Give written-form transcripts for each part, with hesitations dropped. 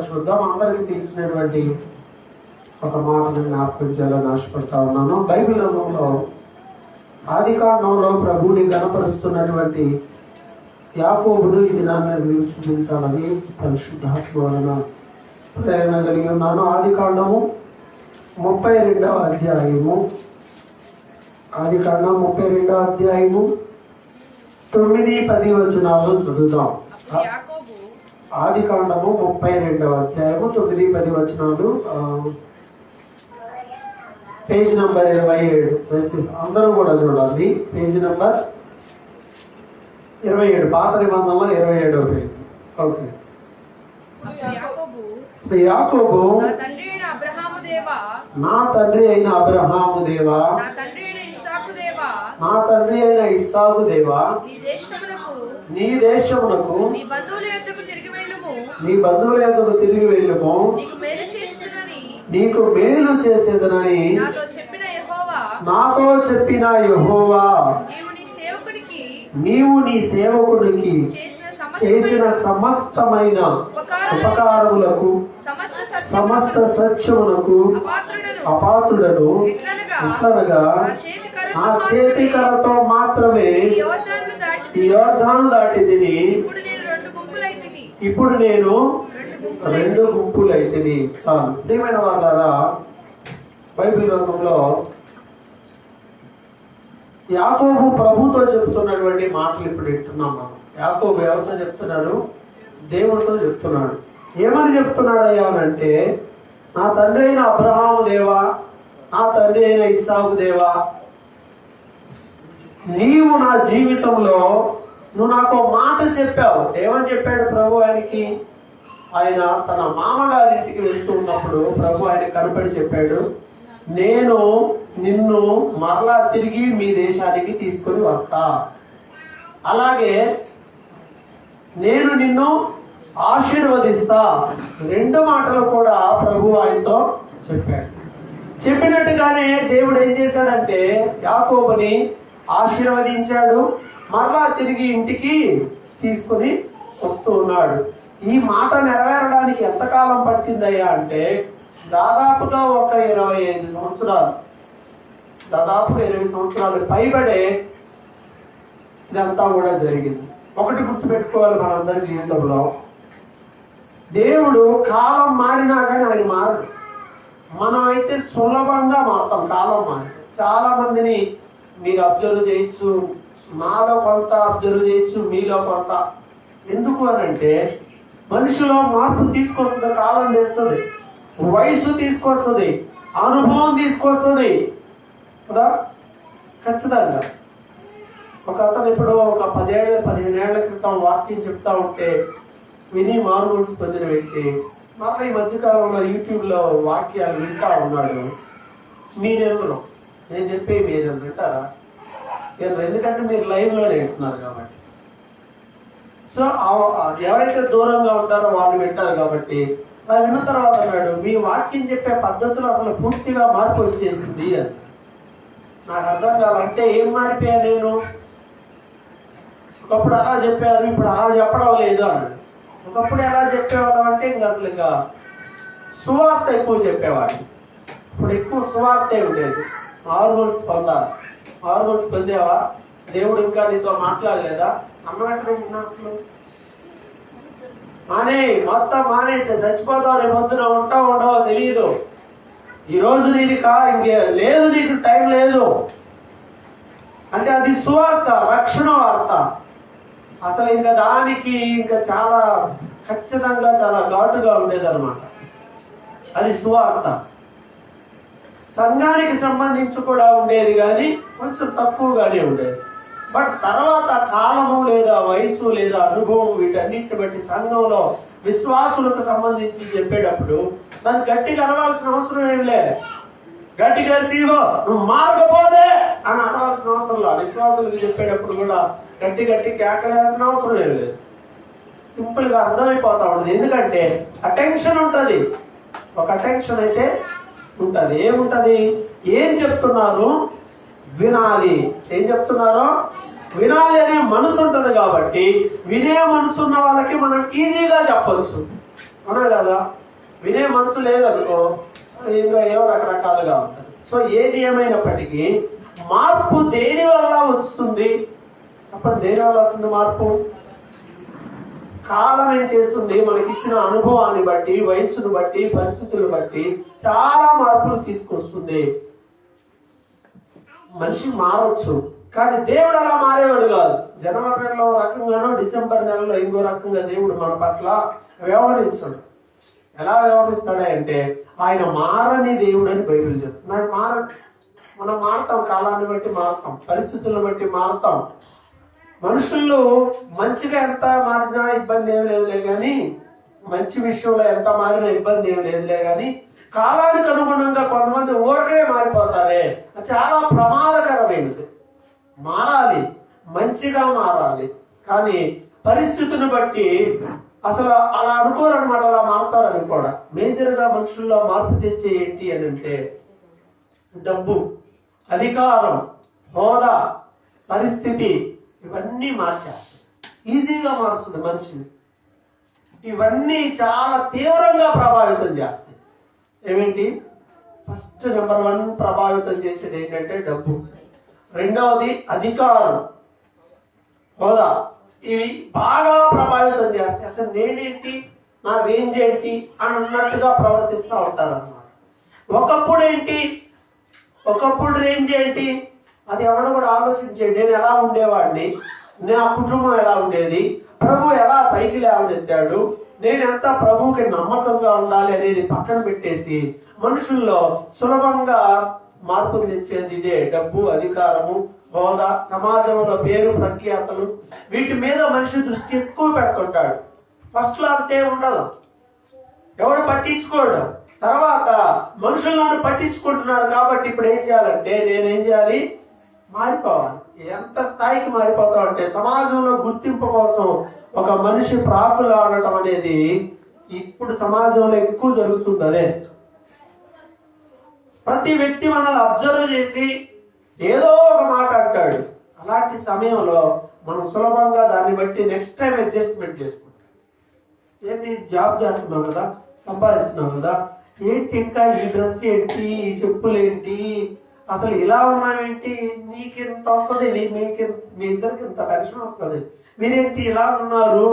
చూద్దాం. అందరికీ తెలిసినటువంటి ఒక మాటను జ్ఞాపకం చేయాలని ఆశపడతా ఉన్నాను. బైబిల్ గ్రంథంలో ఆదికాండంలో ప్రభువుని గణపరుస్తున్నటువంటి యాకోబును ఈ దినాన్ని మీరు చూపించాలని పరిశుద్ధాత్మ వలన ప్రేరణ కలిగి ఉన్నాను. ఆదికాండము 32వ అధ్యాయము, ఆదికాండం 32వ అధ్యాయము 9-10 వచనాలు చదువుదాం. ఆదికాండము 32వ అధ్యాయము 9-10 వచనాలు, పేజ్ నంబర్ 27. అందరూ కూడా చూడాలి. పేజ్ నంబర్ 27, పాత నిబంధనలో 27వ పేజ్. ఓకే. యాకోబు నా తండ్రి అయిన అబ్రహాము దేవా, నా తండ్రి అయిన ఇస్సాకు దేవా, నీ దేశమునకు నీ బంధువుల యొద్దకు తిరిగి వెళ్ళుము, నీకు మేలు చేసేదనని నాతో చెప్పిన యెహోవా, నీవు నీ సేవకుడికి చేసిన సమస్తమైన ఉపకారములకు సమస్త సత్యమునకు అపాత్రుడను. ఇట్లనగా నా చేతికరతో మాత్రమే ఈ యోర్దాను దాటి తిని, ఇప్పుడు నేను 2 గుంపులైతిని. చాలు. ప్రియమైన వాళ్ళారా, బైబిల్ గ్రంథంలో యాకోబు ప్రభుతో చెప్తున్నటువంటి మాటలు ఇప్పుడు వింటున్నాం మనం. యాకోబు ఎవరితో చెప్తున్నాడు? దేవుడితో చెప్తున్నాడు. ఏమని చెప్తున్నాడు అయ్యా అంటే, నా తండ్రి అయిన అబ్రహాము దేవా, నా తండ్రి అయిన ఇస్సాకు దేవా, నీవు నా జీవితంలో నువ్వు నాకు మాట చెప్పావు. ఏమని చెప్పాడు ప్రభు ఆయనకి? ఆయన తన మామగారింటికి వెళ్తూ ఉన్నప్పుడు ప్రభు ఆయన కనపడి చెప్పాడు, నేను నిన్ను మరలా తిరిగి మీ దేశానికి తీసుకొని వస్తా, అలాగే నేను నిన్ను ఆశీర్వదిస్తా. 2 మాటలు కూడా ప్రభు ఆయనతో చెప్పాడు. చెప్పినట్టుగానే దేవుడు ఏం చేశాడంటే యాకోబుని ఆశీర్వదించాడు, మరలా తిరిగి ఇంటికి తీసుకుని వస్తూ ఉన్నాడు. ఈ మాట నెరవేరడానికి ఎంతకాలం పట్టిందయ్యా అంటే దాదాపుగా ఒక 25 సంవత్సరాలు, దాదాపుగా 20 సంవత్సరాలు పైబడే ఇదంతా కూడా జరిగింది. ఒకటి గుర్తుపెట్టుకోవాలి మనందరి జీవితంలో, దేవుడు కాలం మారినా కానీ ఆయన మారడు. మనం అయితే సులభంగా మారుతాం కాలం మారి. చాలా మందిని మీరు అబ్జర్వ్ చేయొచ్చు, నాలో కొంత అబ్జర్వ్ చేయొచ్చు, మీలో కొంత. ఎందుకు అనంటే మనిషిలో మార్పు తీసుకొస్తుంది, కాలం తెస్తుంది, వయసు తీసుకొస్తుంది, అనుభవం తీసుకొస్తుంది కదా. ఖచ్చితంగా ఒక అతను ఇప్పుడు ఒక 10-15 ఏళ్ల క్రితం వాక్యం చెప్తా ఉంటే విని మారుమూల్సి పొందిన వ్యక్తి మళ్ళీ ఈ మధ్యకాలంలో యూట్యూబ్లో వాక్యాలు వింటా ఉన్నాడు. మీరెవరు? నేను చెప్పే మీరు వింటారా? ఎందుకంటే మీరు లైవ్లోనే వింటున్నారు కాబట్టి. సో ఎవరైతే దూరంగా ఉంటారో వాళ్ళు వింటారు కాబట్టి. అది విన్న తర్వాత అన్నాడు, మీ వాక్యం చెప్పే పద్ధతులు అసలు పూర్తిగా మార్పు వచ్చేసింది అని. నాకు అర్థం కావాలంటే ఏం మారిపోయా నేను? ఒకప్పుడు అలా చెప్పారు, ఇప్పుడు అలా చెప్పడం లేదు అన్నాడు. ఒకప్పుడు ఎలా చెప్పేవాళ్ళం అంటే ఇంకా సువార్త ఎక్కువ చెప్పేవాడు. ఇప్పుడు ఎక్కువ సువార్తే ఉండేది. మార్మోల్స్ పొందాలి. మార్మోల్స్ పొందేవా? దేవుడు ఇంకా నీతో మాట్లాడలేదా? అన్నట్టు అసలు మొత్తం మానేస్తే చచ్చిపోతావు, రేపు పొద్దున ఉంటావు ఉండవో తెలియదు. ఈరోజు నీకు ఇంకే లేదు, నీకు టైం లేదు అంటే అది సువార్త, రక్షణ వార్త. అసలు ఇంకా దానికి ఇంకా చాలా ఖచ్చితంగా చాలా ఘాటుగా ఉండేదన్నమాట. అది సువార్త. సంఘానికి సంబంధించి కూడా ఉండేది కానీ కొంచెం తక్కువగానే ఉండేది. బట్ తర్వాత కాలము లేదా వయసు లేదా అనుభవం వీటన్నిటిని బట్టి సంఘంలో విశ్వాసులకు సంబంధించి చెప్పేటప్పుడు దాన్ని గట్టిగా అనవలసిన అవసరం ఏం లేదు. గట్టిగా నువ్వు మారకపోతే అని అనవలసిన అవసరం లేదు. విశ్వాసులకు చెప్పేటప్పుడు కూడా గట్టి కేకలేయాల్సిన అవసరం ఏం లేదు. సింపుల్ గా అర్థమైపోతా ఉంటుంది. ఎందుకంటే అటెన్షన్ ఉంటుంది. ఒక అటెన్షన్ అయితే ఉంటుంది. ఏముంటది? ఏం చెప్తున్నారు వినాలి. ఏం చెప్తున్నారో వినాలి అనే మనసు ఉంటుంది కాబట్టి వినే మనసు ఉన్న వాళ్ళకి మనం ఈజీగా చెప్పచ్చు. అవునా కదా? వినే మనసు లేదనుకో ఇంకా ఏవో రకరకాలుగా ఉంటుంది. సో ఏది ఏమైనప్పటికీ మార్పు దేని వల్ల వస్తుంది? అప్పుడు దేని వల్ల వస్తుంది మార్పు? కాలం ఏం చేస్తుంది? మనకిచ్చిన అనుభవాన్ని బట్టి, వయస్సును బట్టి, పరిస్థితులను బట్టి చాలా మార్పులు తీసుకొస్తుంది. మనిషి మారవచ్చు, కానీ దేవుడు అలా మారేవాడు కాదు. జనవరి నెలలో రకంగానో డిసెంబర్ నెలలో ఇంకో రకంగా దేవుడు మన పట్ల వ్యవహరించాడు. ఎలా వ్యవహరిస్తాడంటే ఆయన మారని దేవుడు అని బైబిల్ చెప్తుంది. మనం మారుతాం, కాలాన్ని బట్టి మారుతాం, పరిస్థితులను బట్టి మారుతాం. మనుషులు మంచిగా ఎంత మారినా ఇబ్బంది ఏమి లేదులే కానీ, మంచి విషయంలో ఎంత మారినా ఇబ్బంది ఏమి లేదులే కానీ, కాలానికి అనుగుణంగా కొంతమంది ఊరకే మారిపోతారే, అది చాలా ప్రమాదకరమైనది. మారాలి, మంచిగా మారాలి, కానీ పరిస్థితిని బట్టి అసలు అలా అనుకోరు అనమాట. అలా మారుతారని కూడా మేజర్గా మనుషుల్లో మార్పు తెచ్చే ఏంటి అని అంటే డబ్బు, అధికారం, హోదా, పరిస్థితి, ఇవన్నీ మార్చేస్తాయి. ఈజీగా మారుస్తుంది మనిషిని. ఇవన్నీ చాలా తీవ్రంగా ప్రభావితం చేస్తాయి. ఏమేంటి? ఫస్ట్ నెంబర్ 1 ప్రభావితం చేసేది ఏంటంటే డబ్బు. రెండవది అధికారం, హోదా. ఇవి బాగా ప్రభావితం చేస్తాయి. అసలు నేనేంటి, నా రేంజ్ ఏంటి అని అన్నట్టుగా ప్రవర్తిస్తూ ఉంటారు అన్నమాట. ఒకప్పుడు రేంజ్ ఏంటి అది ఎవరు కూడా ఆలోచించండి. నేను ఎలా ఉండేవాడిని, నా కుటుంబం ఎలా ఉండేది, ప్రభు ఎలా పైకి లేవనెత్తాడు, నేను ఎంత ప్రభువుకి నమ్మకంగా ఉండాలి అనేది పక్కన పెట్టేసి మనుషుల్లో సులభంగా మార్పులు తెచ్చేది ఇదే డబ్బు, అధికారము, హోదా, సమాజంలో పేరు ప్రఖ్యాతలు. వీటి మీద మనిషి దృష్టి ఎక్కువ పెడుతుంటాడు. ఫస్ట్ లో అంతే ఉండదు, ఎవడు పట్టించుకోడు. తర్వాత మనుషులను పట్టించుకుంటున్నారు కాబట్టి ఇప్పుడు ఏం చేయాలంటే నేనేం చేయాలి? మారిపోవాలి. ఎంత స్థాయికి మారిపోతాం అంటే సమాజంలో గుర్తింపు కోసం ఒక మనిషి ప్రాకులు ఆడటం అనేది ఇప్పుడు సమాజంలో ఎక్కువ జరుగుతుంది. అదే ప్రతి వ్యక్తి మనల్ని అబ్జర్వ్ చేసి ఏదో ఒక మాట అంటాడు. అలాంటి సమయంలో మనం సులభంగా దాన్ని బట్టి నెక్స్ట్ టైం అడ్జస్ట్మెంట్ చేసుకుంటాం. ఏంటి, జాబ్ చేస్తున్నావు కదా, సంపాదిస్తున్నావు కదా, ఏంటి ఇంకా ఈ డ్రెస్ ఏంటి, ఈ చెప్పులు ఏంటి, అసలు ఇలా ఉన్నావేంటి, నీకింత వస్తుంది, మీ ఇద్దరికి ఇంత పెన్షన్ వస్తుంది, మీరేంటి ఇలా ఉన్నారు,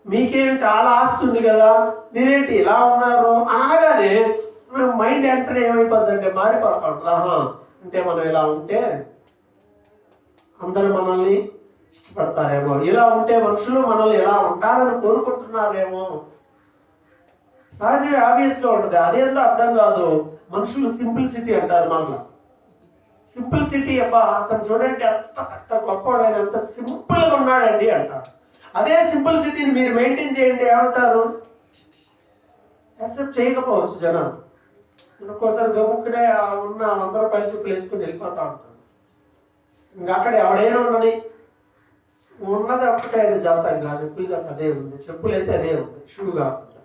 మీకేమి చాలా ఆస్తి ఉంది కదా, మీరేంటి ఇలా ఉన్నారు అనగానే మనం మైండ్ ఎంటర్ ఏమైపోద్ది అంటే మారిపోతాం. అంటే మనం ఇలా ఉంటే అందరూ మనల్ని ఇష్టపడతారేమో, ఇలా ఉంటే మనుషులు మనల్ని ఎలా ఉంటారని కోరుకుంటున్నారేమో. సహజంగా ఆబ్వియస్ గా ఉంటుంది. అదేందో అర్థం కాదు. మనుషులు సింప్లిసిటీ అంటారు. మళ్ళా సింప్లిసిటీ, అబ్బా అతను చూడండి అంత గొప్పవాడు, ఎంత సింపుల్ గా ఉన్నాడండి అంటారు. అదే సింప్లిసిటీని మీరు మెయింటైన్ చేయండి ఏమంటారు? యాక్సెప్ట్ చేయకపోవచ్చు జనాలు. ఒక్కోసారి గబుక్కునే ఉన్న 100 రూపాయల చెప్పులు వేసుకుని వెళ్ళిపోతా ఉంటారు. ఇంకా అక్కడ ఎవడైనా ఉండని, ఉన్నది ఒక్కటే జాతం కాదు, చెప్పులు జాతం అదే ఉంది, చెప్పులు అయితే అదే ఉంది, షూ కాకుండా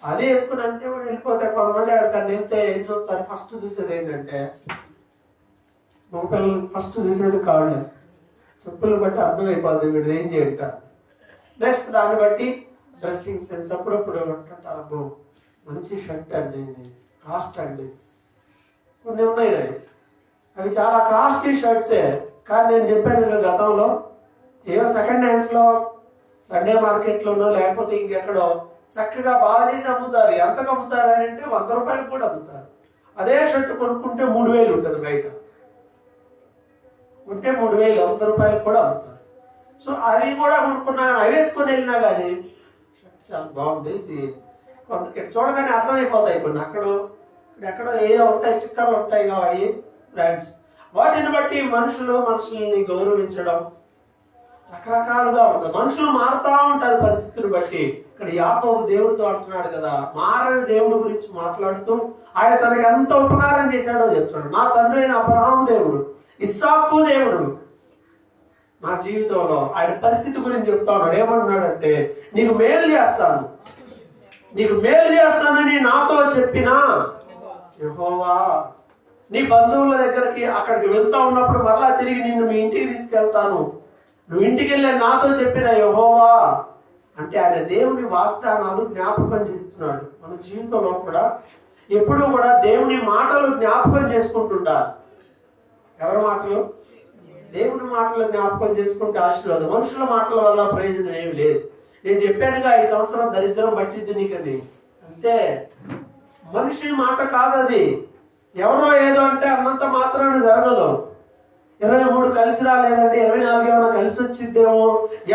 అదే వేసుకుని అంతే కూడా వెళ్ళిపోతే. కొంతమంది అక్కడికి వెళ్తే ఏం చూస్తారు? ఫస్ట్ చూసేది ఏంటంటే మగపిల్లలు ఫస్ట్ చూసేది కాళ్ళే. చెప్పులు బట్టి అర్థమైపోతుంది వీడు ఏం చేయంట. నెక్స్ట్ దాన్ని బట్టి డ్రెస్సింగ్ సెన్స్. అప్పుడప్పుడు అంటారు మంచి షర్ట్ అండి, కాస్ట్ అండి. కొన్ని ఉన్నాయి అవి చాలా కాస్ట్లీ షర్ట్సే, కానీ నేను చెప్పాను గతంలో ఏవో సెకండ్ హ్యాండ్స్ లో సండే మార్కెట్ లోనో లేకపోతే ఇంకెక్కడో చక్కగా బాగా చేసి అమ్ముతారు. ఎంతకు అమ్ముతారు అని అంటే 100 రూపాయలు కూడా అమ్ముతారు. అదే షర్ట్ కొనుక్కుంటే 3000 ఉంటుంది బయట, ఉంటే 3000 100 రూపాయలు కూడా అమ్ముతారు. సో అవి కూడా కొనుక్కున్నా, అవి వేసుకొని వెళ్ళినా కానీ షర్ట్ చాలా బాగుంది, ఇది ఇక్కడ చూడగానే అర్థమైపోతాయి. కొన్ని ఎక్కడో ఏదో ఉంటాయి, స్టిక్కర్లు ఉంటాయి కాబట్టి బ్రాండ్స్. వాటిని బట్టి మనుషుల్ని గౌరవించడం రకరకాలుగా ఉంటుంది. మనుషులు మారుతా ఉంటారు పరిస్థితులు బట్టి. ఇక్కడ యాకోబు దేవుడితో అంటున్నాడు కదా, మారని దేవుడి గురించి మాట్లాడుతూ ఆయన తనకి ఎంత ఉపకారం చేశాడో చెప్తున్నాడు. నా తండ్రి అయిన అబ్రహాము దేవుడు, ఇస్సాకు దేవుడు నా జీవితంలో ఆయన పరిస్థితి గురించి చెప్తా ఉన్నాడు. ఏమంటున్నాడంటే నీకు మేలు చేస్తానని నాతో చెప్పిన యెహోవా, నీ బంధువుల దగ్గరికి అక్కడికి వెళ్తా ఉన్నప్పుడు మరలా తిరిగి నిన్ను మీ ఇంటికి తీసుకెళ్తాను, నువ్వు ఇంటికి వెళ్ళే నాతో చెప్పిన యెహోవా అంటే ఆయన దేవుని వాగ్దానాలు జ్ఞాపకం చేస్తున్నాడు. మన జీవితంలో కూడా ఎప్పుడూ కూడా దేవుని మాటలు జ్ఞాపకం చేసుకుంటుండాలి. ఎవరి మాటలు? దేవుని మాటలు జ్ఞాపకం చేసుకుంటే ఆశీర్వాదం. మనుషుల మాటల వల్ల ప్రయోజనం ఏమి లేదు. నేను చెప్పానుగా 5 సంవత్సరాల దరిద్రం పట్టింది నీకని. అంతే, మనిషి మాట కాదు అది. ఎవరో ఏదో అంటే అన్నంత మాత్రాన్ని జరగదు. 23 కలిసి రాలేదంటే 24 ఏమైనా కలిసి వచ్చిద్దేమో.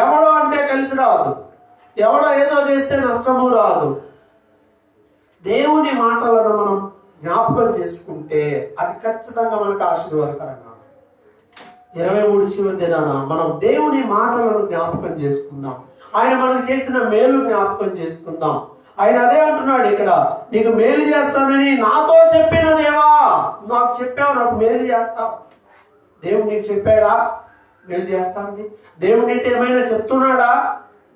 ఎవడో అంటే కలిసి రాదు. ఎవడో ఏదో చేస్తే నష్టము రాదు. దేవుని మాటలను మనం జ్ఞాపకం చేసుకుంటే అది ఖచ్చితంగా మనకు ఆశీర్వాదకరంగా. 23 చివరి దినాన మనం దేవుని మాటలను జ్ఞాపకం చేసుకుందాం. ఆయన మనకు చేసిన మేలు జ్ఞాపకం చేసుకుందాం. ఆయన అదే అంటున్నాడు ఇక్కడ, నీకు మేలు చేస్తానని నాతో చెప్పిన దేవా, నాకు చెప్పావు, నాకు మేలు చేస్తావు. దేవుడు నీకు చెప్పాడా మేలు చేస్తానని? దేవుడు నీతో ఏమైనా చెప్తున్నాడా?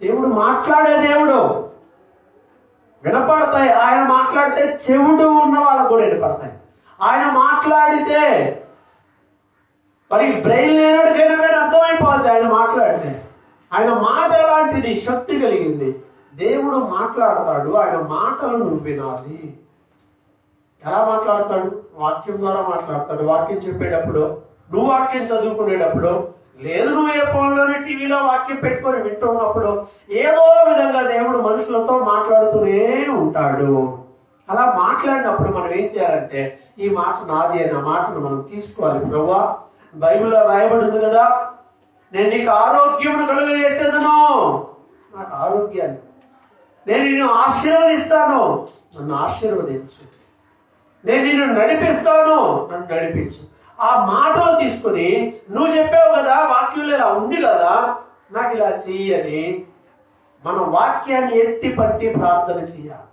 దేవుడు మాట్లాడే దేవుడు. వినపడతాయి. ఆయన మాట్లాడితే చెవుడు ఉన్న వాళ్ళకు కూడా వినపడతాయి. ఆయన మాట్లాడితే మరి బ్రెయిన్ లేనడికైనా కానీ అర్థమైపోద్ది ఆయన మాట్లాడితే. ఆయన మాట లాంటిది, శక్తి కలిగింది. దేవుడు మాట్లాడతాడు, ఆయన మాటలు నువ్వు వినాలి. ఎలా మాట్లాడతాడు? వాక్యం ద్వారా మాట్లాడతాడు. వాక్యం చెప్పేటప్పుడు, నువ్వు వాక్యం చదువుకునేటప్పుడు, లేదు నువ్వు ఏ ఫోన్లోనే టీవీలో వాక్యం పెట్టుకొని వింటున్నప్పుడు, ఏదో విధంగా దేవుడు మనుషులతో మాట్లాడుతూనే ఉంటాడు. అలా మాట్లాడినప్పుడు మనం ఏం చేయాలంటే, ఈ మాట నాది అని ఆ మాటను మనం తీసుకోవాలి. ప్రభువా, బైబిల్లో రాయబడి ఉంది కదా, నేను నీకు ఆరోగ్యమును కలుగజేసేదను, నాకు ఆరోగ్యాన్ని, నేను నిన్ను ఆశీర్వదిస్తాను, నన్ను ఆశీర్వదించు, నేను నిన్ను నడిపిస్తాను, నన్ను నడిపించు. ఆ మాటలు తీసుకుని నువ్వు చెప్పావు కదా, వాక్యంలో ఇలా ఉంది కదా, నాకు ఇలా చెయ్యని మన వాక్యాన్ని ఎత్తి పట్టి ప్రార్థన చేయాలి.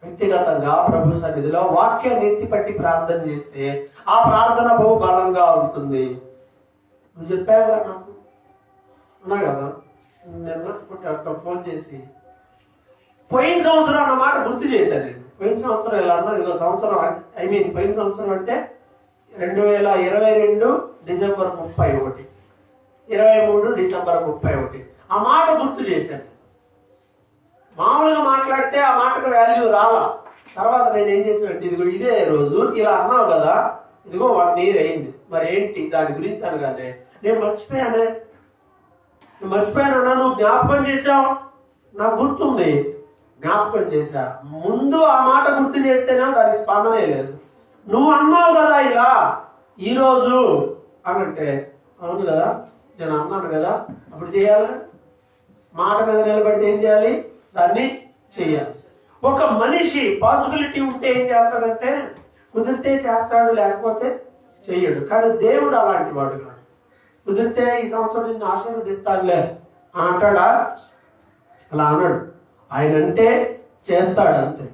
వ్యక్తిగతంగా ప్రభు సన్నిధిలో వాక్యాన్ని ఎత్తి పట్టి ప్రార్థన చేస్తే ఆ ప్రార్థన బహు బలంగా ఉంటుంది. నువ్వు చెప్పావు కదా, నాకు ఉన్నా కదా, నిన్న ఫోన్ చేసి పోయిన సంవత్సరం అన్న మాట గుర్తు చేశాను. నేను పోయిన సంవత్సరం ఎలా అన్నా, ఇదో సంవత్సరం పోయిన సంవత్సరం అంటే 2022 డిసెంబర్ 31, 23 డిసెంబర్ 31 ఆ మాట గుర్తు చేశాను. మామూలుగా మాట్లాడితే ఆ మాటకు వాల్యూ రాలా. తర్వాత నేను ఏం చేసినట్టు, ఇదిగో ఇదే రోజు ఇలా అన్నావు కదా, ఇదిగో 1 year అయింది, మరి ఏంటి దాని గురించి అనగానే నేను మర్చిపోయాను అన్నా, నువ్వు జ్ఞాపకం చేశావు, నాకు గుర్తుంది, జ్ఞాపకం చేశా. ముందు ఆ మాట గుర్తు చేస్తేనే దానికి స్పందనే లేదు. నువ్వు అన్నావు కదా ఇలా ఈరోజు అనంటే, అవును కదా నేను అన్నాను కదా, అప్పుడు చేయాలి. మాట మీద నిలబడితే ఏం చేయాలి? దాన్ని చేయాలి. ఒక మనిషి పాసిబిలిటీ ఉంటే ఏం చేస్తాడంటే, కుదిరితే చేస్తాడు, లేకపోతే చెయ్యడు. కానీ దేవుడు అలాంటి వాడు కాదు. కుదిరితే ఈ సంవత్సరం నిన్ను ఆశీర్వదిస్తానులే అని అంటాడా? అలా అన్నాడు. ఆయన అంటే చేస్తాడు, అంతే.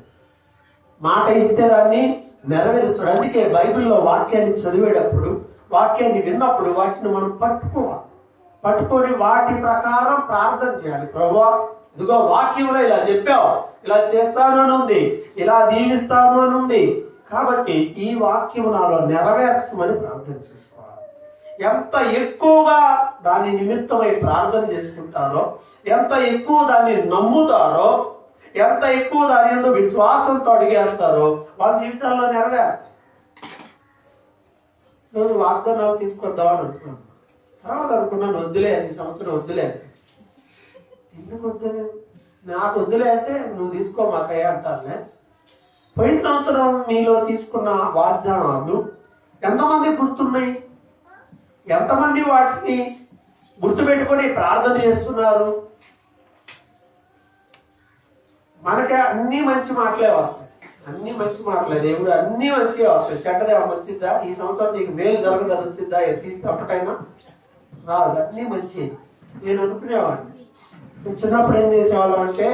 మాట ఇస్తే దాన్ని నెరవేరుస్తాడు. అందుకే బైబిల్లో వాక్యాన్ని చదివేటప్పుడు, వాక్యాన్ని విన్నప్పుడు వాటిని మనం పట్టుకోవాలి. పట్టుకొని వాటి ప్రకారం ప్రార్థన చేయాలి. ప్రభువా, ఇదిగో వాక్యంలో ఇలా చెప్పావు, ఇలా చేస్తాను అని ఉంది, ఇలా దీవిస్తాను అని ఉంది, కాబట్టి ఈ వాక్యం నాలో నెరవేర్చమని ప్రార్థన చేసుకోవాలి. ఎంత ఎక్కువగా దాని నిమిత్తమై ప్రార్థన చేసుకుంటారో, ఎంత ఎక్కువ దాన్ని నమ్ముతారో, ఎంత ఎక్కువ దాని ఎంతో విశ్వాసంతో అడిగేస్తారో వాళ్ళ జీవితాల్లో నెరవేరుతాయి. రోజు వాగ్దానాలు తీసుకొద్దామని అనుకున్నాను. తర్వాత అనుకున్నాను, వద్దులే, ఈ సంవత్సరం వద్దులే అని. ఎందుకు వద్దులే? నాకు వద్దులే అంటే నువ్వు తీసుకో మాకయ్యా అంటారులే. పోయిన సంవత్సరం మీలో తీసుకున్న వాగ్దానాలు ఎంతమంది గుర్తున్నాయి? ఎంతమంది వాటిని గుర్తుపెట్టుకొని ప్రార్థన చేస్తున్నారు? మనకి అన్ని మంచి మాటలే వస్తాయి, అన్ని మంచి మాటలే. దేవుడు అన్ని మంచిగా వస్తాయి. చెడ్డదే వచ్చిద్దా? ఈ సంవత్సరం నీకు మేలు జరగదని వచ్చిద్దా? తీసి తప్పటైనా రాదు, అన్ని మంచి. నేను అనుకునేవాడిని, చిన్నప్పుడు ఏం చేసేవాళ్ళం అంటే,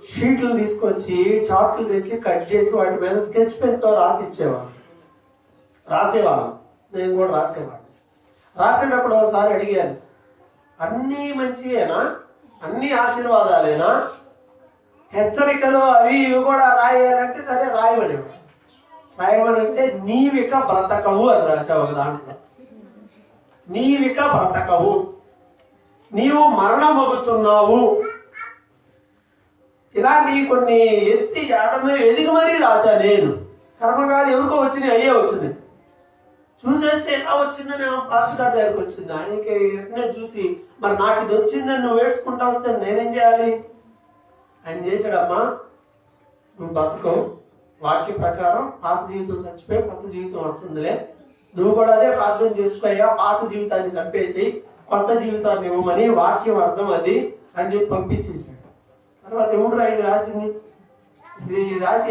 షీట్లు తీసుకొచ్చి చార్ట్లు తెచ్చి కట్ చేసి వాటి మీద స్కెచ్ పెన్తో రాసేవాళ్ళం. నేను కూడా రాసేవాడిని. రాసేటప్పుడు ఒకసారి అడిగాను, అన్నీ మంచివేనా, అన్ని ఆశీర్వాదాలేనా, హెచ్చరికలు అవి ఇవి కూడా రాయాలంటే సరే రాయమనంటే నీవిక బ్రతకవు అని రాసావు ఒక దాంట్లో. నీవిక బ్రతకవు, నీవు మరణమగుచున్నావు ఇలాంటి కొన్ని ఎత్తి ఆడమే ఎదిగి మరీ రాశా నేను. కర్మ కాదు, ఎవరికో వచ్చినాయి, అయ్యే వచ్చినాయి. చూసేస్తే ఎలా వచ్చిందని పాస్టర్ గారి దగ్గరికి వచ్చింది. ఆయనకి వెంటనే చూసి, మరి నాకు ఇది వచ్చిందని నువ్వు ఏడ్చుకుంటా వస్తే నేనేం చేయాలి? ఆయన చేశాడమ్మా, నువ్వు బతుకో, వాక్య ప్రకారం పాత జీవితం చచ్చిపోయి కొత్త జీవితం వస్తుందిలే, నువ్వు కూడా అదే ప్రార్థన చేసుకోయ్యా, పాత జీవితాన్ని చంపేసి కొత్త జీవితాన్ని ఇవ్వమని వాక్యం అర్థం అది అని చెప్పి పంపించేసాడు. తర్వాత ఎవడు ఆయన రాసింది?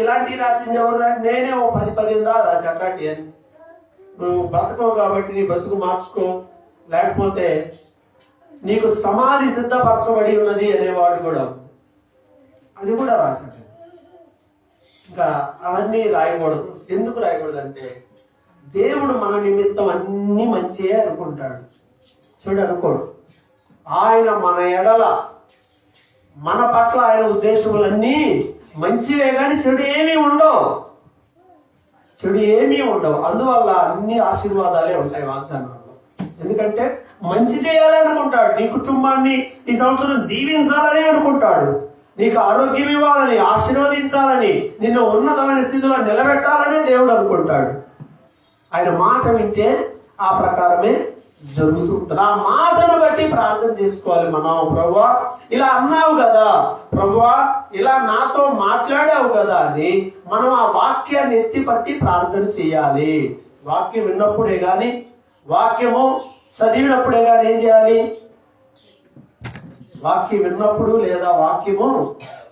ఇలాంటివి రాసింది ఎవరు? నేనే ఓ 10-15 రాసి అట్లాంటి అని. నువ్వు బతకవు కాబట్టి నీ బతుకు మార్చుకో, లేకపోతే నీకు సమాధి సిద్ధపరచబడి ఉన్నది అనేవాడు కూడా, అది కూడా రాశాడు. ఇంకా అవన్నీ రాయకూడదు. ఎందుకు రాయకూడదు అంటే, దేవుడు మన నిమిత్తం అన్ని మంచియే అనుకుంటాడు. చూడు, అనుకోడు. ఆయన మన ఎడల, మన పట్ల ఆయన ఉద్దేశములన్నీ మంచివే కానీ చెడు ఏమీ ఉండవు. చెడు ఏమీ ఉండవు. అందువల్ల అన్ని ఆశీర్వాదాలే ఉంటాయి వాగ్దానాల్లో. ఎందుకంటే మంచి చేయాలి అనుకుంటాడు. నీ కుటుంబాన్ని ఈ సంవత్సరం దీవించాలని అనుకుంటాడు. నీకు ఆరోగ్యం ఇవ్వాలని, ఆశీర్వదించాలని, నిన్ను ఉన్నతమైన స్థితిలో నిలబెట్టాలని దేవుడు అనుకుంటాడు. ఆయన మాట వింటే ఆ ప్రకారమే జరుగుతూ ఉంటుంది. ఆ మాటను బట్టి ప్రార్థన చేసుకోవాలి మనం. ప్రభువా ఇలా అన్నావు కదా, ప్రభువా ఇలా నాతో మాట్లాడావు కదా అని మనం ఆ వాక్యాన్ని ఎత్తి పట్టి ప్రార్థన చేయాలి. వాక్యం విన్నప్పుడే గాని, వాక్యము చదివినప్పుడే గాని ఏం చేయాలి? వాక్యం విన్నప్పుడు లేదా వాక్యము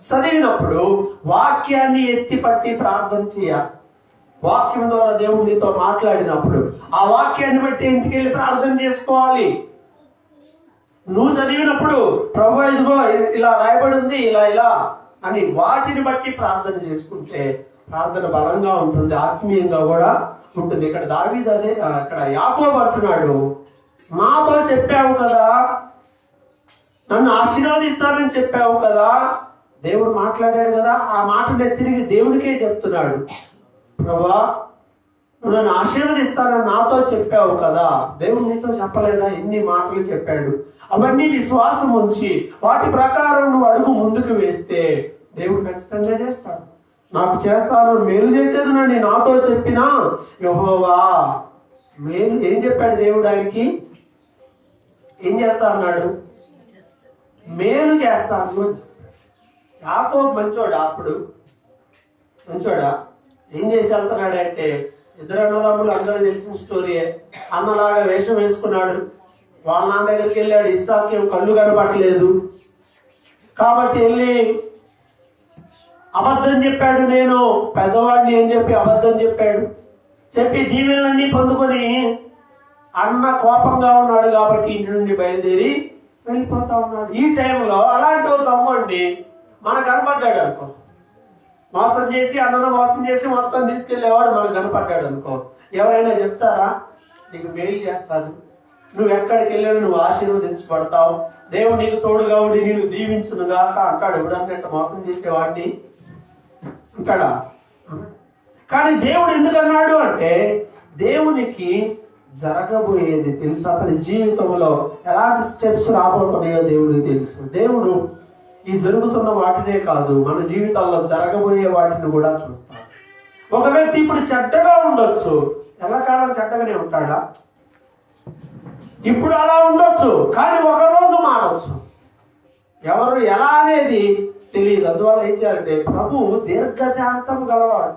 చదివినప్పుడు వాక్యాన్ని ఎత్తి పట్టి ప్రార్థన చేయాలి. వాక్యం ద్వారా దేవుడు నీతో మాట్లాడినప్పుడు ఆ వాక్యాన్ని బట్టి ఇంటికి వెళ్ళి ప్రార్థన చేసుకోవాలి. నువ్వు చదివినప్పుడు ప్రభు ఇదిగో ఇలా రాయబడి ఉంది, ఇలా ఇలా అని వాటిని బట్టి ప్రార్థన చేసుకుంటే ప్రార్థన బలంగా ఉంటుంది, ఆత్మీయంగా కూడా ఉంటుంది. ఇక్కడ దావీదు అదే, ఇక్కడ యాకోబు అంటున్నాడు, నాతో చెప్పావు కదా, నన్ను ఆశీర్వదిస్తానని చెప్పావు కదా, దేవుడు మాట్లాడాడు కదా, ఆ మాటనే తిరిగి దేవుడికే చెప్తున్నాడు. ప్రభువా నువ్వు నన్ను ఆశీర్వదిస్తానని నాతో చెప్పావు కదా, దేవుడు నీతో చెప్పలేదా? ఎన్ని మాటలు చెప్పాడు. అవన్నీ విశ్వాసం ఉంచి వాటి ప్రకారం నువ్వు అడుగు ముందుకు వేస్తే దేవుడు ఖచ్చితంగా చేస్తాడు. నాకు చేస్తాను, మేలు చేసేది నన్ను నాతో చెప్పినా యెహోవా మేలు. ఏం చెప్పాడు దేవుడు ఆయనకి? ఏం చేస్తా అన్నాడు? మేలు చేస్తాను. యాకోబు మంచోడా? అప్పుడు మంచోడా? ఏం చేసి వెళ్తున్నాడు అంటే, ఇద్దరు అన్నదమ్ములు అందరూ తెలిసిన స్టోరీయే. అన్నలాగా వేషం వేసుకున్నాడు, వాళ్ళ నాన్న దగ్గరికి వెళ్ళాడు. ఇస్సాకు కళ్ళు కనపడలేదు కాబట్టి వెళ్ళి అబద్ధం చెప్పాడు, నేను పెద్దవాడిని అని చెప్పి అబద్ధం చెప్పాడు. చెప్పి దీవెనలన్నీ పొందుకొని అన్న కోపంగా ఉన్నాడు కాబట్టి ఇంటి నుండి బయలుదేరి వెళ్ళిపోతా ఉన్నాడు. ఈ టైంలో అలాంటి ఒక తమ్ముడిని మనకు కనపడ్డాడు అనుకో, మోసం చేసి అన్నను మోసం చేసి మొత్తం తీసుకెళ్లేవాడు మనకు కనపడ్డాడు అనుకో, ఎవరైనా చెప్తారా నీకు మేలు చేస్తాను, నువ్వు ఎక్కడికి వెళ్ళినా నువ్వు ఆశీర్వదించబడతావు, దేవుడు నీకు తోడుగా ఉండి నేను దీవించును గాక అంటాడు. ఎవడన్నట్టు మోసం చేసేవాడిని అంటాడా? కానీ దేవుడు ఎందుకన్నాడు అంటే, దేవునికి జరగబోయేది తెలుసు. అతని జీవితంలో ఎలాంటి స్టెప్స్ రాబోతున్నాయో దేవుడికి తెలుసు. దేవుడు ఈ జరుగుతున్న వాటినే కాదు, మన జీవితాల్లో జరగబోయే వాటిని కూడా చూస్తాడు. ఒక వ్యక్తి ఇప్పుడు చెడ్డగా ఉండొచ్చు, ఎల్లకాలం చెడ్డగానే ఉంటాడా? ఇప్పుడు అలా ఉండొచ్చు, కానీ ఒకరోజు మారొచ్చు. ఎవరు ఎలా అనేది తెలియదు. అందువల్ల ఏం చేయాలంటే, ప్రభు దీర్ఘశాంతం గలవాడు.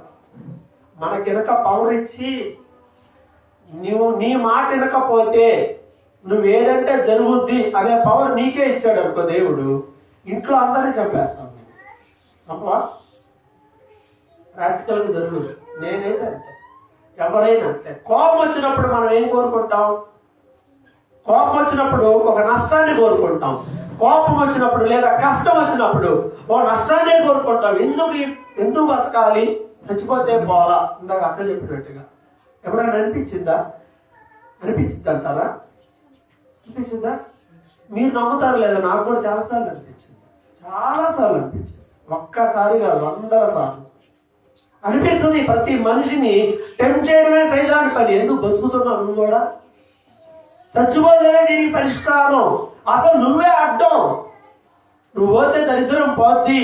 మనకి వెనక పవర్ ఇచ్చి నువ్వు నీ మాట వినకపోతే నువ్వేదంటే జరుగుద్ది అనే పవర్ నీకే ఇచ్చాడు అనుకో దేవుడు, ఇంట్లో అందరినీ చంపేస్తాను. తప్పవా? ప్రాక్టికల్గా జరుగుతుంది. నేనైతే అంతే, ఎవరైనా అంతే. కోపం వచ్చినప్పుడు మనం ఏం కోరుకుంటాం? కోపం వచ్చినప్పుడు ఒక నష్టాన్ని కోరుకుంటాం. కోపం వచ్చినప్పుడు లేదా కష్టం వచ్చినప్పుడు ఓ నష్టాన్ని కోరుకుంటాం. ఎందుకు బతకాలి, చచ్చిపోతే పోలా. ఇందాక అక్క చెప్పినట్టుగా ఎవరైనా అనిపించిందా? అనిపించింది అంటారా? అనిపించిందా? మీరు నమ్ముతారు లేదా? నాకు కూడా చాలాసార్లు అనిపించింది, చాలాసార్లు అనిపించింది. ఒక్కసారి కాదు, 100 సార్లు అనిపిస్తుంది. ప్రతి మనిషిని టెంప్ట్ చేయడమే సైతాను పని. ఎందుకు బతుకుతున్నావు నువ్వు కూడా? చచ్చిపోతేనే దీనికి పరిష్కారం. అసలు నువ్వే అడ్డం. నువ్వు పోతే దరిద్రం పోద్ది,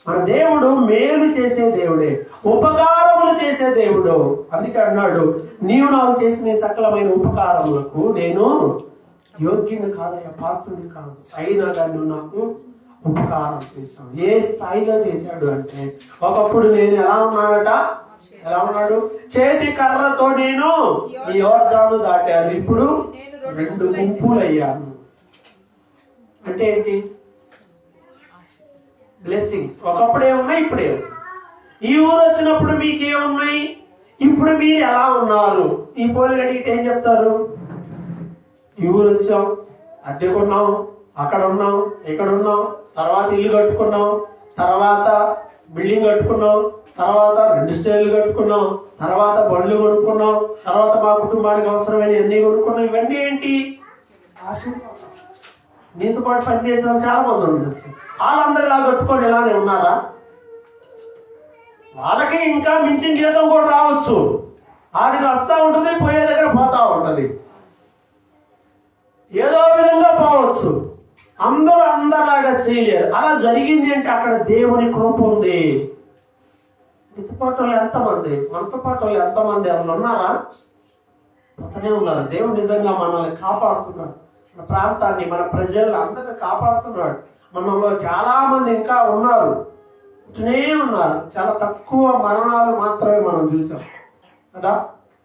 మన దేవుడు మేలు చేసే దేవుడే, ఉపకారములు చేసే దేవుడు. అందుకే అన్నాడు, నీవు నాకు చేసిన సకలమైన ఉపకారములకు నేను యోగ్యుని కాదయ్యా, పాత్రుని కాదు, అయినా కానీ నువ్వు నాకు ఉపకారం చేశాడు. ఏ స్థాయిలో చేశాడు అంటే, ఒకప్పుడు నేను ఎలా ఉన్నాడు, చేతి కర్రతో నేను ఈ యోర్దాను దాటాను, ఇప్పుడు 2 గుంపులు అయ్యాను. అంటే ఏంటి? బ్లెస్సింగ్స్. ఒకప్పుడే ఉన్నాయి, ఇప్పుడే. ఈ ఊరు వచ్చినప్పుడు మీకేమున్నాయి, ఇప్పుడు మీరు ఎలా ఉన్నారు? ఈ పోలికి అడిగితే ఏం చెప్తారు? ఈ ఊరు వచ్చాం, అద్దె కొన్నాం, అక్కడ ఉన్నాం, ఇక్కడ ఉన్నాం, తర్వాత ఇల్లు కట్టుకున్నాం, తర్వాత బిల్డింగ్ కట్టుకున్నాం, తర్వాత 2 స్టేర్లు కట్టుకున్నాం, తర్వాత బండ్లు కొనుక్కున్నాం, తర్వాత మా కుటుంబానికి అవసరమైన అన్ని కొనుక్కున్నాం. ఇవన్నీ ఏంటి? ఆశీర్వాదం. నీతో పాటు పనిచేసిన వాళ్ళు చాలా మంది ఉండొచ్చు. వాళ్ళందరూ ఇలా కట్టుకొని ఇలానే ఉన్నారా? వాళ్ళకి ఇంకా మించిన జీతం కూడా రావచ్చు. వాడికి వస్తూ ఉంటుంది, పోయే దగ్గర పోతా ఉంటుంది, ఏదో విధంగా పోవచ్చు. అందరిలాగా చేయలేరు. అలా జరిగింది అంటే అక్కడ దేవుని కృప ఉంది. నీతో పాటు వాళ్ళు ఎంతమంది, మనతో పాటు వాళ్ళు ఎంతమంది ఎవరు ఉన్నారా? పోతూనే ఉన్నారు. దేవుడు నిజంగా మనల్ని కాపాడుతున్నాడు, మన ప్రాంతాన్ని, మన ప్రజల్ని అందరినీ కాపాడుతున్నాడు. మనలో చాలా మంది ఇంకా ఉన్నారు, ఉన్నారు. చాలా తక్కువ మరణాలు మాత్రమే మనం చూసాం కదా.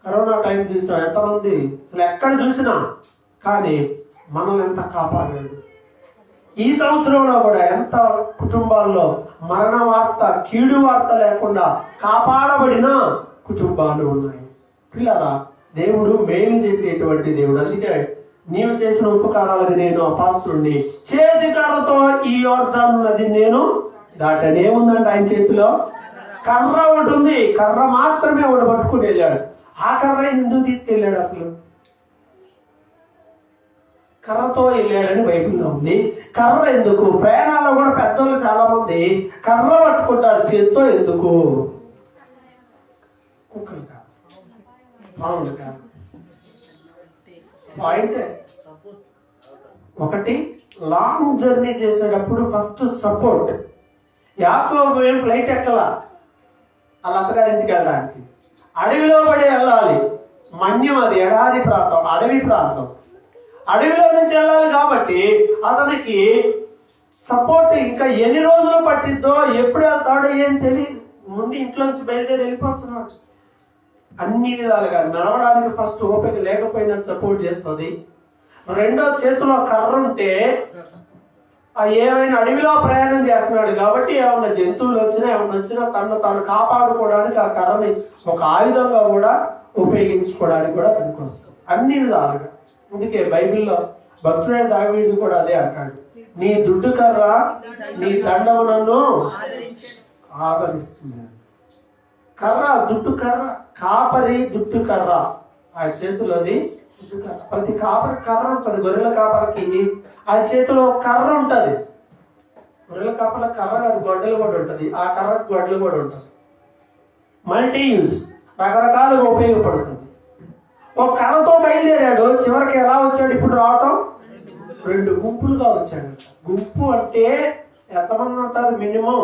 కరోనా టైం చూసాం, ఎంతమంది అసలు ఎక్కడ చూసినా. కానీ మనల్ని ఎంత కాపాడాడు. ఈ సంవత్సరంలో కూడా ఎంత కుటుంబాల్లో మరణ వార్త, కీడు వార్త లేకుండా కాపాడబడిన కుటుంబాలు ఉన్నాయి. పిల్లరా, దేవుడు మేలు చేసేటువంటి దేవుడు. అందుకే నీవు చేసిన ఉపకారాలకు నేను అపాత్రుణ్ణి, చేతి కర్రతో ఈ యోర్దాను నది నేను దాటాను. ఏముందంటే ఆయన చేతిలో కర్ర ఒకటి ఉంది. కర్ర మాత్రమే ఒకటి పట్టుకుని వెళ్ళాడు. ఆ కర్ర ఎందుకు తీసుకెళ్ళాడు? అసలు కర్రతో వెళ్ళాడని బైబిల్లో ఉంది. కర్ర ఎందుకు? ప్రయాణాల్లో కూడా పెద్దోళ్ళు చాలా మంది కర్ర పట్టుకుంటారు చేతితో. ఎందుకు? కుక్కలు కాదు, పాములు కాదు. పాయింట్ ఒకటి, లాంగ్ జర్నీ చేసేటప్పుడు ఫస్ట్ సపోర్ట్. యాకోబు ఏం ఫ్లైట్ ఎక్కలా వాళ్ళ అత్తగారింటికి వెళ్ళడానికి, అడవిలో పడి వెళ్ళాలి. మన్యం, అది ఎడారి ప్రాంతం, అడవి ప్రాంతం. అడవిలో నుంచి వెళ్ళాలి కాబట్టి అతనికి సపోర్ట్ ఇంకా ఎన్ని రోజులు పట్టిద్దో, ఎప్పుడు వెళ్తాడో ఏం తెలియదు. ముందు ఇంట్లోంచి బయలుదేరి వెళ్ళిపోతున్నాడు. అన్ని విధాలుగా నడవడానికి ఫస్ట్ ఓపిక లేకపోయినా సపోర్ట్ చేస్తుంది. రెండో, చేతిలో కర్ర ఉంటే ఏమైనా అడవిలో ప్రయాణం చేస్తున్నాడు కాబట్టి ఏమన్నా జంతువులు వచ్చినా తను తాను కాపాడుకోవడానికి ఆ కర్రని ఒక ఆయుధంగా కూడా ఉపయోగించుకోవడానికి కూడా పనికొస్తుంది అన్ని విధాలుగా. అందుకే బైబిల్లో భక్తుడైన దావీదు కూడా అదే అంటాడు, నీ దుడ్డు కర్ర నీ దండము నన్ను ఆదరిస్తుంది. కర్ర, దుడ్డు కర్ర, కాపరి దుడ్డు కర్ర, ఆ చేతిలోది దుడ్డు కర్ర. ప్రతి కాపరి కర్ర ఉంటుంది. గొర్రెల కాపరికి ఆ చేతిలో కర్ర ఉంటుంది. గొర్రెల కాపల కర్ర కాదు, గొడ్డలు కూడా ఉంటుంది. ఆ కర్రకు గొడ్డలు కూడా ఉంటుంది. మల్టీ యూజ్, రకరకాలుగా ఉపయోగపడుతుంది. ఒక కర్రతో బయలుదేరాడు, చివరికి ఎలా వచ్చాడు? ఇప్పుడు రావటం 2 గుంపులుగా వచ్చాడు. గుంపు అంటే ఎంతమంది ఉంటారు? మినిమం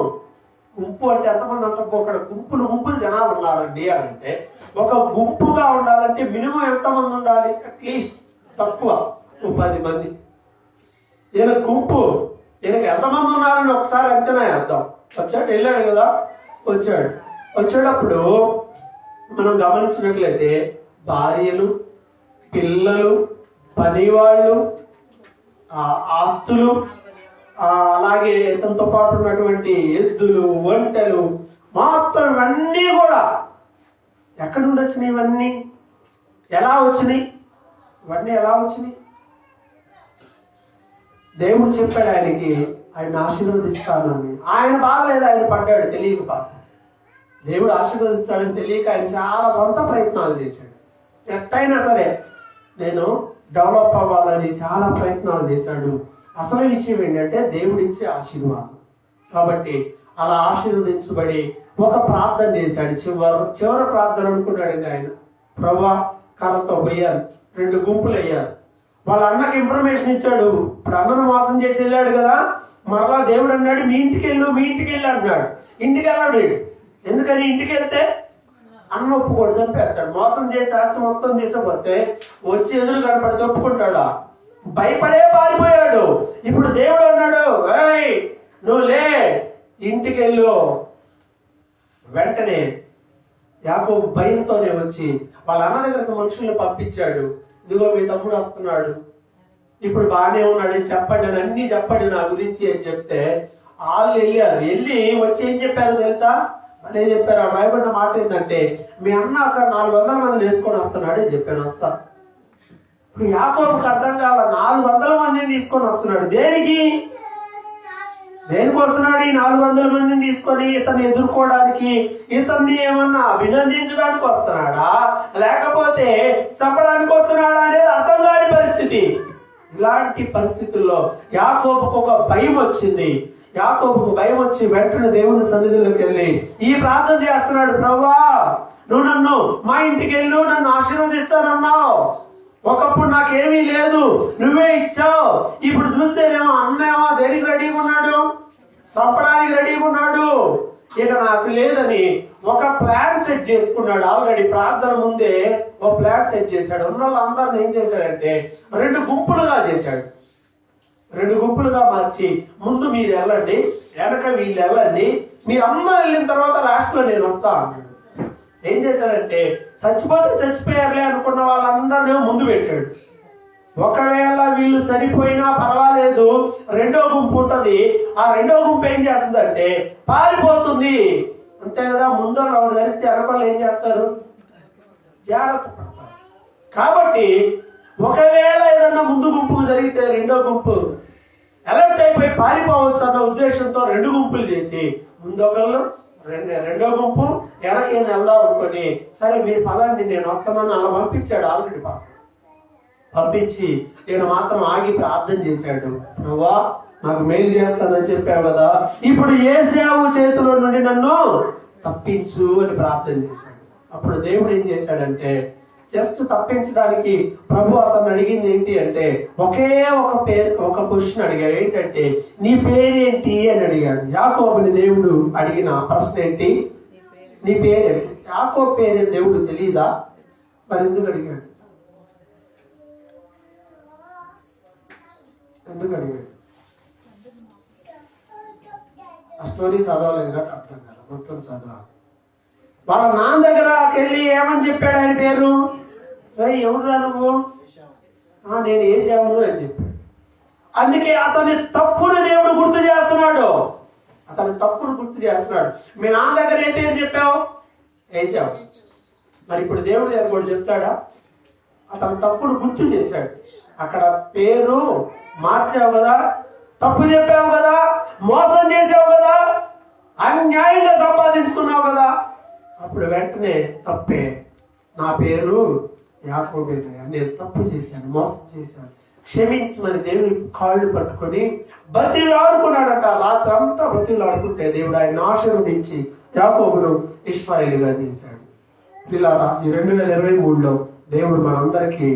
గుంపు అంటే ఎంతమంది అంటారు? ఒక గుంపులు జనాలు ఉన్నారండి అంటే, ఒక గుంపుగా ఉండాలంటే మినిమం ఎంతమంది ఉండాలి? అట్లీస్ట్ తక్కువ 10 మంది. ఈయన గుంపు, ఈయనకి ఎంతమంది ఉన్నారని ఒకసారి అంచనా వేద్దాం. వచ్చాడు, వెళ్ళాడు కదా, వచ్చేటప్పుడు మనం గమనించినట్లయితే భార్యలు, పిల్లలు, పనివాళ్ళు, ఆస్తులు, అలాగే ఇతనితో పాటు ఉన్నటువంటి ఎద్దులు, ఒంటెలు, మొత్తం ఇవన్నీ కూడా ఎక్కడి నుండి వచ్చినాయి? ఇవన్నీ ఎలా వచ్చినాయి? దేవుడు చెప్పాడు ఆయనకి, ఆయన ఆశీర్వదిస్తానని. ఆయన బాగలేదు, ఆయన పడ్డాడు తెలియక. పాప దేవుడు ఆశీర్వదిస్తాడని తెలియక ఆయన చాలా సొంత ప్రయత్నాలు చేశాడు. ఎట్టయినా సరే నేను డెవలప్ అవ్వాలని చాలా ప్రయత్నాలు చేశాడు. అసలు విషయం ఏంటంటే దేవుడు ఇచ్చే ఆశీర్వాదం. కాబట్టి అలా ఆశీర్వదించబడి ఒక ప్రార్థన చేశాడు. చివరి ప్రార్థన అనుకున్నాడు ఆయన, ప్రభువా కర్రతో పోయారు, 2 గుంపులు అయ్యారు. వాళ్ళ అన్నకి ఇన్ఫర్మేషన్ ఇచ్చాడు. ఇప్పుడు అన్నను మోసం చేసి వెళ్ళాడు కదా, మరలా దేవుడు అన్నాడు మీ ఇంటికి వెళ్ళు అన్నాడు. ఇంటికి వెళ్ళాడు. ఎందుకని? ఇంటికి వెళ్తే అన్న ఒప్పుకోడు, చంపేస్తాడు. మోసం చేసి ఆస్తి మొత్తం తీసుకుపోతే వచ్చి ఎదురు కనపడితే ఒప్పుకుంటాడా? భయపడే పారిపోయాడు. ఇప్పుడు దేవుడు అన్నాడు, ఏయ్ నువ్వు లే, ఇంటికి వెళ్ళు. వెంటనే యాకోబు భయంతోనే వచ్చి వాళ్ళ అన్న దగ్గరకు మనుషుల్ని పంపించాడు. ఇదిగో మీ తమ్ముడు వస్తున్నాడు, ఇప్పుడు బాగానే ఉన్నాడు, చెప్పండి అని అన్ని చెప్పండి నా గురించి అని చెప్తే వాళ్ళు వెళ్ళి వచ్చి ఏం చెప్పారు తెలుసా? అదే చెప్పారు. ఆ భయపడిన మాట ఏంటంటే, మీ అన్న అక్కడ 400 మందిని వేసుకొని వస్తున్నాడు అని చెప్పాను. వస్తా. ఇప్పుడు యాకోబుకి అర్థం కాల, 400 మందిని తీసుకొని వస్తున్నాడు. దేనికి వస్తున్నాడు? ఈ 400 మందిని తీసుకొని ఇతన్ని ఎదుర్కోవడానికి, ఇతన్ని ఏమన్నా అభినందించడానికి వస్తున్నాడా, లేకపోతే చెప్పడానికి వస్తున్నాడా అనేది అర్థం కాని పరిస్థితి. ఇలాంటి పరిస్థితుల్లో యాకోబుకు ఒక భయం వచ్చింది. యాకోబుకు భయం వచ్చి వెంటనే దేవుని సన్నిధిలోకి వెళ్ళి ఈ ప్రార్థన చేస్తున్నాడు. ప్రభువా, నువ్వు నన్ను మా ఇంటికి వెళ్ళు, నన్ను ఆశీర్వదిస్తానన్నావు. ఒకప్పుడు నాకేమీ లేదు, నువ్వే ఇచ్చావు. ఇప్పుడు చూస్తేనేమో అన్నేమో దేనికి రెడీగా ఉన్నాడు? చంపడానికి రెడీగా ఉన్నాడు. ఇక నాకు లేదని ఒక ప్లాన్ సెట్ చేసుకున్నాడు. ఆల్రెడీ ప్రార్థన ముందే ఒక ప్లాన్ సెట్ చేశాడు. ఉన్న వాళ్ళందరిని ఏం చేశాడంటే 2 గుంపులుగా చేశాడు. 2 గుంపులుగా మార్చి, ముందు మీరు వెళ్ళండి, వెనక వీళ్ళు వెళ్ళండి, మీరు అందరూ వెళ్ళిన తర్వాత లాస్ట్ లో నేను వస్తా అన్నాడు. ఏం చేశాడంటే చచ్చిపోతే చచ్చిపోయారులే అనుకున్న వాళ్ళందరినీ ముందు పెట్టాడు. ఒకవేళ వీళ్ళు చనిపోయినా పర్వాలేదు, 2వ గుంపు ఉంటది. ఆ 2వ గుంపు ఏం చేస్తుందంటే పారిపోతుంది. అంతే కదా, ముందు వాళ్ళు ధరిస్తే వెనకాల ఏం చేస్తారు? జాగ్రత్త పడతారు. కాబట్టి ఒకవేళ ఏదన్నా ముందు గుంపుకు జరిగితే 2వ గుంపు అలర్ట్ అయిపోయి పారిపోవచ్చు అన్న ఉద్దేశంతో 2 గుంపులు చేసి, ముందు ఒకళ్ళు 2వ గుంపు వెనక్కి వెళ్దాం అనుకొని, సరే మీరు పదండి నేను వస్తానని అలా పంపించాడు. ఆల్రెడీ పంపించి నేను మాత్రం ఆగి ప్రార్థన చేశాడు. నువ్వా నాకు మేలు చేస్తానని చెప్పావు కదా, ఇప్పుడు ఏశావు చేతిలో నుండి నన్ను తప్పించు అని ప్రార్థన చేశాడు. అప్పుడు దేవుడు ఏం చేశాడంటే, జస్ట్ తప్పించడానికి ప్రభు అతను అడిగింది ఏంటి అంటే, ఒకే ఒక క్వశ్చన్ అడిగాడు. ఏంటంటే నీ పేరేంటి అని అడిగాడు. యాకోబుని దేవుడు అడిగిన ప్రశ్న ఏంటి? నీ పేరేంటి? యాకోబు పేరే దేవుడు తెలియదా? మరి ఎందుకు అడిగాడు? ఆ స్టోరీ చదవలేదు కాబట్టి అర్థం కాదు, మొత్తం చదవాలి. వాళ్ళ నాన్న దగ్గరకి వెళ్ళి ఏమని చెప్పాడు ఆయన పేరు? ఎవరురా నువ్వు? నేను ఏశావును అని చెప్పాడు. అందుకే అతని తప్పును దేవుడు గుర్తు చేస్తున్నాడు. మీ నాన్న దగ్గర ఏ పేరు చెప్పావు? ఏశావు. మరి ఇప్పుడు దేవుడు దగ్గర కూడా చెప్తాడా? అతని తప్పును గుర్తు చేశాడు. అక్కడ పేరు మార్చావు కదా, తప్పు చెప్పావు కదా, మోసం చేసావు కదా, అన్యాయంగా సంపాదించుకున్నావు కదా, అప్పుడు వెంటనే తప్పే, నా పేరు యాకోబే, నేను తప్పు చేశాను, మోసం చేశాను, క్షమించమని దేవుని కాళ్ళు పట్టుకొని బతిలాడుకున్నాడట. రాత్రి అంతా బతిలాడుకుంటే దేవుడు ఆయన ఆశీర్వదించి యాకోబును ఇశ్రాయేలుగా చేశాడు. పిల్లారా, ఈ 2023లో దేవుడు మనందరికీ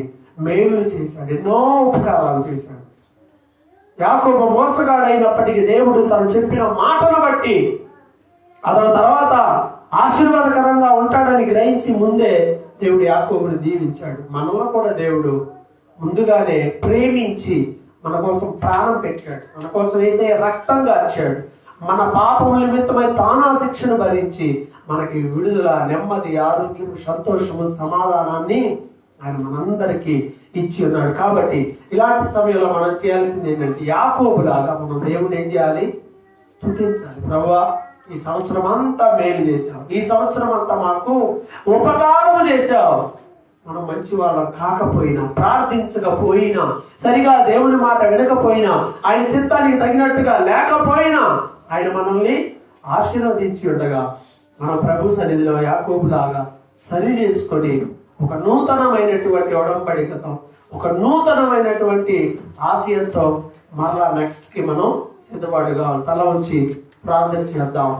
మేలు చేశాడు, ఎన్నో ఉపకారాలు చేశాడు. యాకోబు మోసగాడైనప్పటికీ దేవుడు తను చెప్పిన మాటను బట్టి అతని తర్వాత ఆశీర్వాదకరంగా ఉంటాడని గ్రహించి ముందే దేవుడు యాకోబుని దీవించాడు. మనలో కూడా దేవుడు ముందుగానే ప్రేమించి మన కోసం ప్రాణం పెట్టాడు, మన కోసం వేసే రక్తం గార్చాడు. మన పాపముల నిమిత్తమై తానా శిక్షను భరించి మనకి విడుదల, నెమ్మది, ఆరోగ్యం, సంతోషము, సమాధానాన్ని ఆయన మనందరికీ ఇచ్చి ఉన్నాడు. కాబట్టి ఇలాంటి సమయంలో మనం చేయాల్సింది ఏంటంటే, యాకోబులాగా మనం దేవుడిని ఏం చేయాలి? స్తుతించాలి. ప్రభువా, ఈ సంవత్సరం అంతా మేలు చేశావు, ఈ సంవత్సరం అంతా మాకు ఉపకారం చేశావు. మనం మంచి వాళ్ళం కాకపోయినా, ప్రార్థించకపోయినా, సరిగా దేవుని మాట వినకపోయినా, ఆయన చిత్తానికి తగినట్టుగా లేకపోయినా, ఆయన మనల్ని ఆశీర్వదించి ఉండగా మన ప్రభు సన్నిధిలో యాకోబులాగా సరి చేసుకొని ఒక నూతనమైనటువంటి ఒడంబడికతో, ఒక నూతనమైనటువంటి ఆశయంతో మరలా నెక్స్ట్ కి మనం సిద్ధపాటుగా తల ఉంచి ప్రార్థన చేద్దాం.